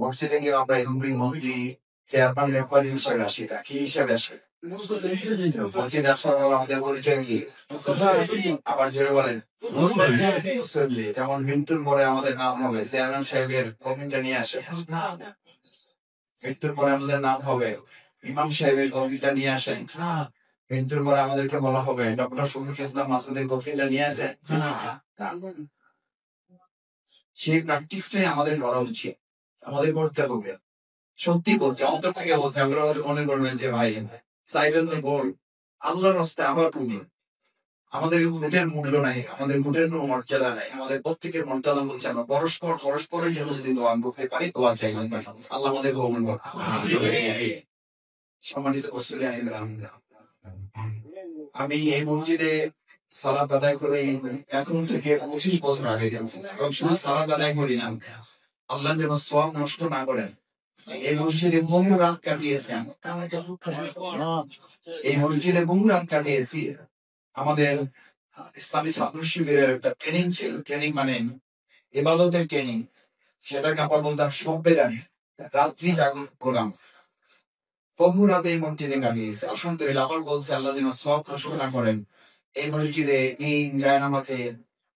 মসজিদে গিয়ে আমরা এমপি মন্ত্রী চেয়ারম্যান রেফারি হিসেবে আসি না, কি হিসেবে আসি? মসজিদে আসার পর আমাদের পরিচয় কি? আবার জোরে বলেন মুসল্লি। যেমন মৃত্যুর পরে আমাদের নাম হবে চেয়ারম্যান সাহেবের কমিটা নিয়ে আসে, মৃত্যুর পরে আমাদের নাম হবে ইমাম সাহেবের কমিটা নিয়ে আসেন, মৃত্যুর পরে আমাদেরকে বলা হবে ডক্টর শফিক ইসলাম মাসুদের কফিটা নিয়ে আসেন। সেই প্র্যাকটিসটাই আমাদের করা উচিত, আমাদের করতে হবে। সত্যি বলছে, অন্তর থেকে বলছে। আমরা মনে করবেন যে ভাই চাইবেন তো গোল, আল্লাহর রাস্তায় আবার পুঁজি। আমাদের ভোটের মূল্য নাই, আমাদের ভোটের কোনো মর্যাদা নাই। আমাদের প্রত্যেকের মর্যাদা বলছে আমরা পরস্পরের জন্য যদি দোয়া করতে পারি, দোয়া চাই আল্লাহ আমাদের কবুল করুন। সম্মানিত আমি এই মসজিদে সালাত আদায় করে এখন থেকে 25 বছর আগে এবং শুধু সালাত আদায় করি না, আল্লাহ যেন সওয়াব নষ্ট না করেন। এই মসজিদে বহু রাত কাটিয়েছি, এই মসজিদে বহু রাত কাটিয়েছি। আমাদের ইসলামী ছাত্র শিবিরের একটা ট্রেনিং ছিল, ট্রেনিং মানে ইবাদতের ট্রেনিং, সেটাকে আমরা বলতাম সম্পেদানি, রাত্রি জাগরণ প্রোগ্রাম। বহু রাতে এই মসজিদে কাটিয়েছে। আলহামদুলিল্লাহ, আবার বলছে আল্লাহ যেন সওয়াব নষ্ট না করেন। এই মসজিদে এই জায়নামাজে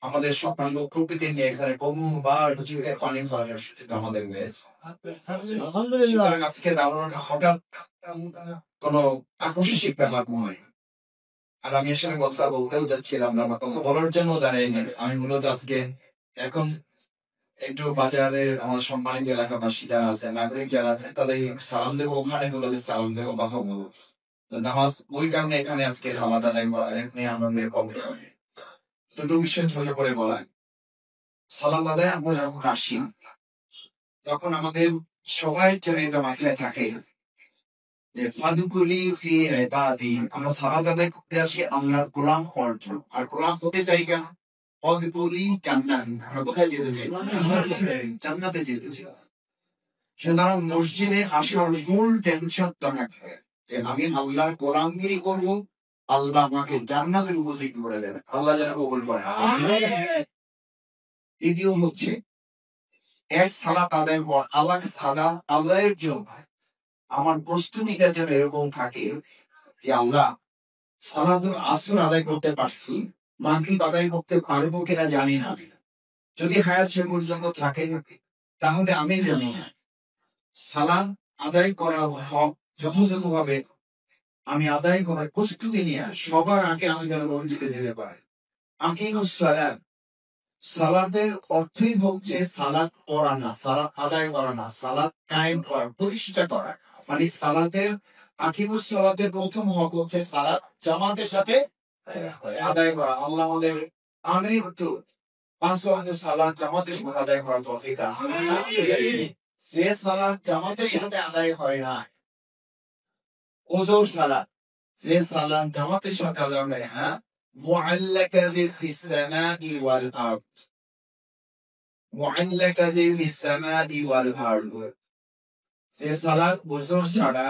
আমাদের সকাল প্রকৃতি নিয়ে এখানে বহুবার পানি ফেলার সুযোগ আমাদের হয়েছে। আজকে হঠাৎ কোন আকস্মিক ব্যাপার নয়। আর আমি আসলে কথা বলতেও যাচ্ছিলাম না, কথা বলার জন্য দাঁড়াইনি। আমি মূলত আজকে এখন একটু বাজারের আমার সম্মানিত এলাকাবাসী যারা আছে, নাগরিক যারা আছে, তাদের সালাম দেবো, ওখানে হলো সালাম দেবো, কথা বলবো। নামাজ ওই কারণে এখানে আজকে সালাদ আদায় করা, এখানে আনন্দের কমে দুটো বিষয় ঝরে পড়ে বলা। সালাদ আদায় আমরা যখন আসি তখন আমাদের সবাই চাহিদা মাথায় থাকে যে ফাদুকুলি ফি ইবাদি, আমরা সালাদ আদায় করতে আসি আল্লাহর গোলাম হওয়ার জন্য। আর গোলাম হতে চাই কেন? ফাদুকুলি জান্নাত, আমরা কোথায় যেতে চাই? জান্নাতে যেতে চাই। সুতরাং মসজিদে আসার মূল টেনশন তো থাকে যে আমি আল্লাহর গোলামগিরি করবো, আল্লাহ আমাকে জান্নাতের উপযোগী করে দেবে, আল্লাহ যেন কবুল করে। দ্বিতীয় হচ্ছে এক সালাত আদায় পর আল্লাহ সালাত আদায়ের জন্য আমার প্রস্তুতিটা যেন এরকম থাকে যে আল্লাহ সালাতুল আসর আদায় করতে পারছি, মাগরিব আদায় করতে পারবো কিনা জানি না। যদি হায়াত সে পর্যন্ত থাকে তাহলে আমি যেন সালাত আদায় করা হক যথাযথভাবে আমি আদায় করার প্রস্তুতি নিয়ে সবার আগে আমি যেন মসজিদে যেতে পারি। আকিমুস সালাত, সালাতের অর্থই হচ্ছে সালাত পড়া না, সালাত আদায় করা না, সালাত কায়েম করা, প্রতিষ্ঠা করা। মানে সালাতের আকিমুস সালাতের প্রথম হক হচ্ছে সালাত জামাতের সাথে আদায় করা। আল্লাহ আমাদের আমরি হতো 5 ওয়াক্ত সালাত জামাতের সাথে আদায় করার তৌফিক দান করুন। যে সালাত জামাতের সাথে আদায় হয় না, ওজোর সালাত, যে সালাত জামাতের সাথে আদায় হয় না, মুআল্লাকাতুন ফিস সামাই ওয়াল আরদ, মুআল্লাকাতুন ফিস সামাই ওয়াল আরদ, যে সালাত ওজোর ছাড়া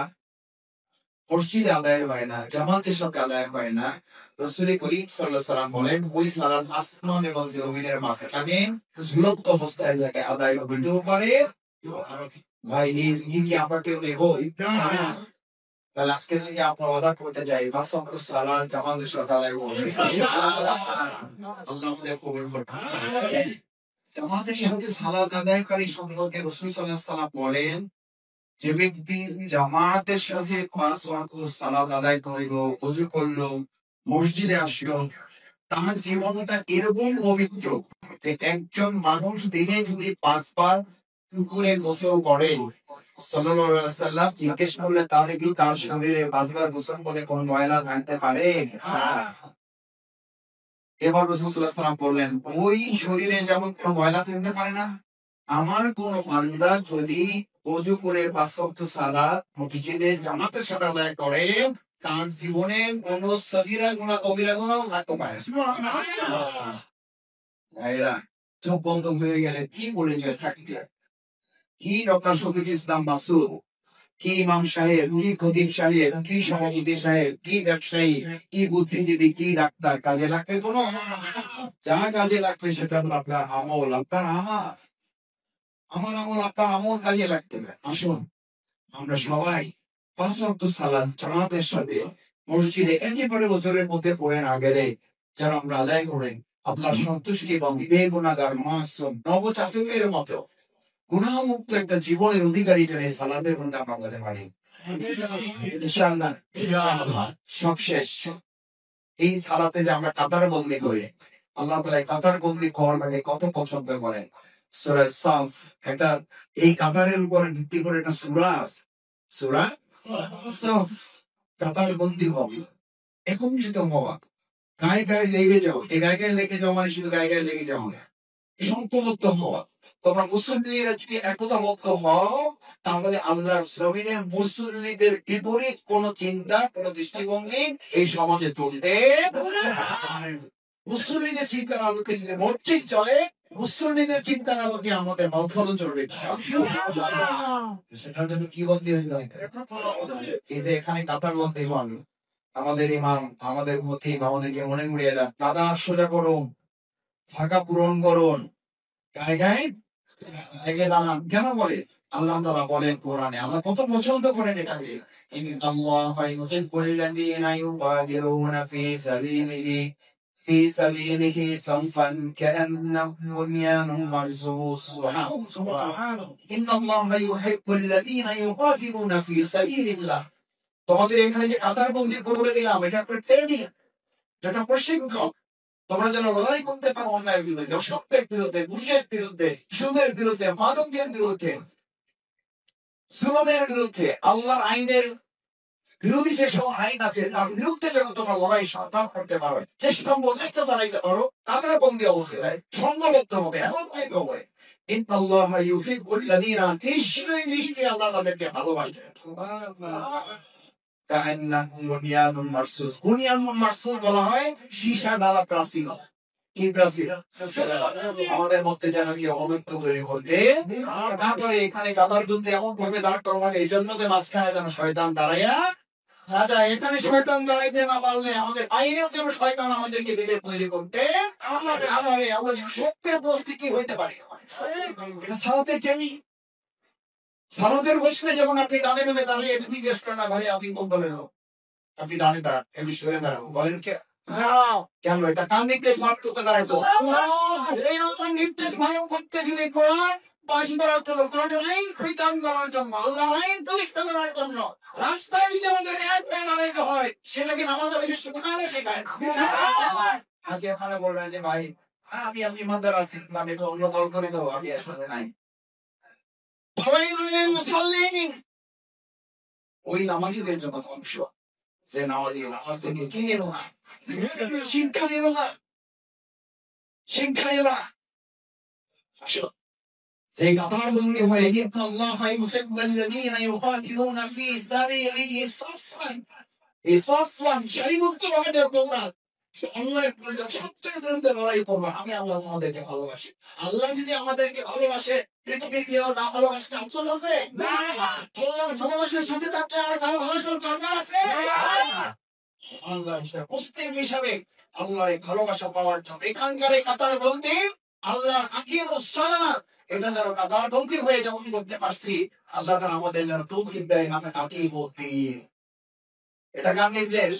মসজিদে আদায় হয় না, জামাতের সাথে আদায় হয় না, রাসূল করিম সাল্লাল্লাহু আলাইহি ওয়াসাল্লাম বলেন ওই সালাত আসমান এবং জমিনের মাঝখানে বিলুপ্ত অবস্থায় যাকে আদায় হইতেও পারে। ভাই এই কি আমরা কেউ নেব? তাহলে আজকে যদি আমরা ওয়াদা করতে যাই 5 ওয়াক্ত সালাত জামাতের সাথে আদায় করব, আল্লাহ আমাদের কবুল করুন। জামাতের সাথে সালাত আদায়কারী সম্পর্কে রাসূল সাল্লাল্লাহু আলাইহি ওয়াসাল্লাম বলেন যে ব্যক্তি জামাতের সাথে 5 ওয়াক্ত সালাত আদায় করলো, ওযু করলো, মসজিদে আসলো, তার জীবনটা এরকম পবিত্র যে একজন মানুষ দিনে যদি 5 বার পুকুরে গোসল করে, সাল্লাল্লাহু আলাইহি ওয়াসাল্লাম জিজ্ঞেস করলে তাহলে কি তার শরীরে 5 বার গোসল করে কোন ময়লা থাকতে পারে? এবার রাসূল সাল্লাল্লাহু আলাইহি ওয়াসাল্লাম বললেন ওই শরীরে যেমন কোনো ময়লা থাকতে পারে না, আমার কোন বান্দা যদি ওযু করে 5 ওয়াক্ত সালাত মসজিদে জামাতের সাথে আদায় করে, তার জীবনে কোন সগীরা গুনাহ কবিরা গুনাহও থাকতে পারে। সুবহানাল্লাহ। ভাইরা চোখ বন্ধ হয়ে গেলে কি বলেছে থাকতে? কি ডক্টর শফিক ইসলাম মাসুদ, কি ইমাম সাহেব, কি খতিব সাহেব, কি সভাপতি সাহেব, কি ব্যবসায়ী, কি বুদ্ধিজীবী, কি ডাক্তার কাজে লাগবে কোনো? যা কাজে লাগবে সেটা আপনার আমল, আপনার আমল। আমার আমল আপনার আমল কাজে লাগতে হবে। আসুন আমরা সবাই 5 ওয়াক্ত সালাত জামাতের সাথে মসজিদে একেবারে বছরের মধ্যে পড়ে না গেলে যেন আমরা আদায় করেন আপনার সন্তুষ্টি এবং বেগুনাগার মাসুম নবজাতকের মতো গুনাহমুক্ত একটা জীবনের অধিকারী যেন এই সালাতের মধ্যে আমরা হতে পারি ইনশাআল্লাহ। সব শেষ। এই সালাতে যে আমরা কাতার বন্দি করি, আল্লাহ তাআলা কাতার বন্দি করাটাকে কত পছন্দ করেন। সূরা সাফ একটা এই কাতারের উপর ভিত্তি করে একটা সূরা আছে, সূরা সাফ। কাতার বন্দি হবে, একত্রিত হওয়া, গায়ে গায়ে লেগে যাও। এই গায়ে গায়ে লেগে যাওয়া মানে শুধু গায়ে গায়ে লেগে যাওয়া না, সংঘবদ্ধ হওয়া। তোমরা মুসল্লিরা যদি একতাবদ্ধ হও তাহলে আল্লাহর জমিনে মুসল্লিদের বিপরীত কোন চিন্তা কোন দৃষ্টিভঙ্গি এই সমাজে চলতে মুসল্লিদের চিন্তার আলোকে যদি মসজিদ চলে, মুসল্লিদের চিন্তার আলোকে আমাদের মহফলও চলবে। সেটার জন্য কি বন্দী হইল? এই যে এখানে কাতার বন্দী হন, আমাদের ইমাম আমাদের মতিম আমাদেরকে মনে করিয়ে দেন, কাদা সোজা করুন, ফাঁকা পূরণ করুন, গায়ে গায়ে লেগে দাঁড়ান। কেন বলে? আল্লাহ তাআলা বলেন কোরআনে, আল্লাহ কত পছন্দ করেন এটাকে। ইন্নাল্লাহা ইউহিব্বুল্লাযীনা ইউকাতিলুনা ফি সাবিলিহি সাফান কাআন্নাহুম বুনয়ানুম মারসুস। সুবহানাল্লাহ। ইন্নাল্লাহা ইউহিব্বুল্লাযীনা ইউকাতিলুনা ফি সাবিলিল্লাহ। তোমাদের এখানে যে কাতার বন্দী করে দিলাম, এটা একটা ট্রেনিং, যেটা প্রশিক্ষণ। তোমরা যেন লড়াই করতে পারো অন্যায়ের বিরুদ্ধে, অসত্যের বিরুদ্ধে, ঘুষের বিরুদ্ধে, সুদের বিরুদ্ধে, মাদকের বিরুদ্ধে, জুলুমের বিরুদ্ধে, আল্লাহর আইনের বিরোধী যেসব আইন আছে তার বিরুদ্ধে যেন তোমরা লড়াই সংগ্রাম করতে পারো, চেষ্টা চালাইতে পারো। কাতার বন্দী অবস্থায় সংঘবদ্ধ হবে, একত্রিত হবে। ইন্নাল্লাহা ইউহিব্বুল্লাযীনা, নিশ্চয়ই নিশ্চয়ই আল্লাহ তাদেরকে ভালোবাসেন। সুবহানাল্লাহ। কাআন্নাহুম বুনয়ানুম মারসুস। বুনয়ানুম মারসুস বলা হয় সীসা ডালা প্রাচীর। কি প্রাচীর? আমাদের মধ্যে যেন কি অবৈধ তৈরি করতে। তারপরে এখানে কাতার বন্দী এমন ভাবে দাঁড় করানো হয় এই জন্য যে মাঝখানে যেন শয়তান দাঁড়াইয়া না যায়। এখানে শয়তান দাঁড়াইতে না পারলে আমাদের আইনেও যেন শয়তান আমাদেরকে বিভেদ তৈরি করতে আমরা সত্যের প্রস্তুতি হইতে পারি। এটা সালাতের ট্রেনিং। সালাতের বসলে যখন আপনি ডানে নেমে দাঁড়িয়ে জিজ্ঞেস করেন না, ভাই আপনি কোন দলের লোক? আপনি ডানে দাঁড়ান, একটু সরে দাঁড়ান, বলেন কে? কেন? এটা কার নির্দেশ মাফ করতে দাঁড়াইছো? এই আল্লাহর নির্দেশ মানব করতে যদি কোরআন পাশে দাঁড়ার জন্য, কোরআন আইন বিধান করার জন্য, আল্লাহ আইন প্রতিষ্ঠা করার জন্য রাস্তায় যদি আমাদের এক পায়ে দাঁড়াইতে হয়, সেটা কি নামাজ আমি শেখায় শেখায়? আজকে এখানে বলবেন যে ভাই আমি ইমানদার আছি, আমি তো অন্য দল করে দেবো, আমি এর সাথে নাই। ওই নামাজিদের জন্য ধ্বংস, যে নামাজি নামাজ থেকে কি নিল না, শিক্ষা নিল না, শিক্ষা নিল না। সেই কাতার বন্দী হয়ে ইন্নাল্লাহা ইউহিব্বুল্লাযীনা ইউকাতিলুনা ফি সাবিলিহি সাফফান। এই সাফফান সারিবদ্ধ ভাবে তোমরা আল্লাহর সত্যের বিরুদ্ধে লড়াই করবে। আমি আল্লাহ আমাদেরকে ভালোবাসি। আল্লাহ যদি আমাদেরকে ভালোবাসে, পৃথিবীর কেউ না ভালোবাসতে আফসোস আছে? আল্লাহর ভালোবাসার সাথে থাকলে আর কারো ভালোবাসার দরকার আছে? আল্লাহ উপস্থিত হিসাবে আল্লাহ ভালোবাসা পাওয়ার জন্য এখানকার এই কাতার বন্দী আল্লাহ আকিমুস সালাত, এটা যেন কাতার বন্দী হয়ে যেমন করতে পারছি, আল্লাহ তাআলা আমাদের যেন তৌফিক দেয়। আমি আকিমুদ্দিন, এটা কার নির্দেশ?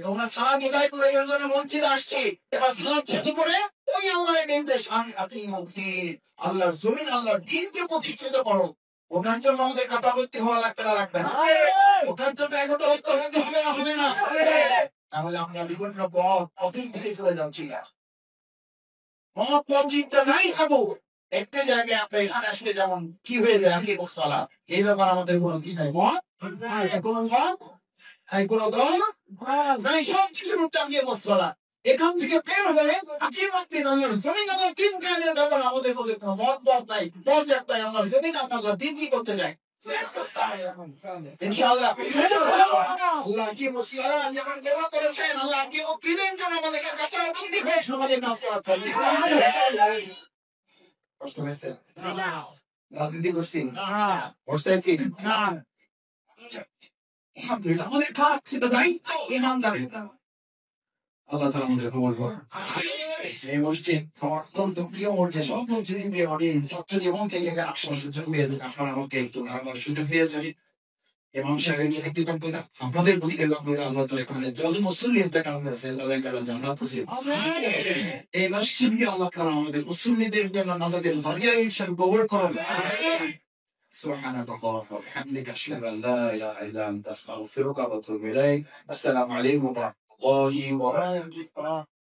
তোমরা সালাত আদায় করে এর জন্য মসজিদে আসছি, এবার সালাত শেষ করে ওই আল্লাহর নির্দেশ আকিমুদ্দিন, আল্লাহর জমিন আল্লাহর দ্বীনকে প্রতিষ্ঠিত করো। ওটার জন্য আমাদের কাতারবর্তী হওয়া লাগবে না, লাগবে না? ওটার জন্য একতাবদ্ধ হতে হবে না, হবে না? তাহলে আমরা বিভিন্ন পথের দিকে চলে যাচ্ছি না। মত পথটা নাই খাবো একটা জায়গায়। আপনি এখানে আসলে যেমন কি হয়ে যায় আগে বসালা, এই ব্যাপার আমাদের কোনো কি নাই, মত কোনো মত কোনো দল নাই, সব কিছুর উত্তর দিয়ে বসালা। এখান থেকে বের হয়ে আকিমুদ্দিন আল্লাহর জমিন আল্লাহর দ্বীন কায়েমের ব্যাপারে আমাদের মধ্যে কোনো মত নাই, পথ নাই। আল্লাহর জমিন আল্লাহর দ্বীন কি করতে চায় ইনশাআল্লাহ। আল্লাহ কি মুসলিম যখন দোয়া করেছেন, আল্লাহ কি ও কিনেন যেন আমাদেরকে কাতার বন্দী হয়ে সমাজে কাজ করাতে হবে। কষ্ট হয়েছে? রাজনীতি করছি না, করতেছি না, আমাদের কাজ, সেটা দায়িত্ব ইমানদার। আল্লাহ তাআলা আমাদের কবুল করুন। এই মসজিদ আমার অত্যন্ত প্রিয় মসজিদ, সব মসজিদ প্রিয়। আমি ছাত্র জীবন থেকে এখানে আসার সুযোগ পেয়েছি, আপনারা আমাকে একটু ধারণার সুযোগ দিয়েছেন। ইমাম সাহেবের নিয়ে কৃতজ্ঞতা, আপনাদের প্রতি কৃতজ্ঞতা। আল্লাহ তাআলা এখানে যত মুসল্লি ইন্তেকাল হয়েছে তাদের কাছে জান্নাত নসিব। এই মসজিদকে আল্লাহ তাআলা আমাদের মুসল্লিদের জন্য নাজাতের জারিয়া হিসেবে কবুল করুন। سبحانك اللهم وبحمدك أشهد أن لا إله إلا أنت أستغفرك وأتوب إليك. السلام عليكم ورحمة الله وبركاته.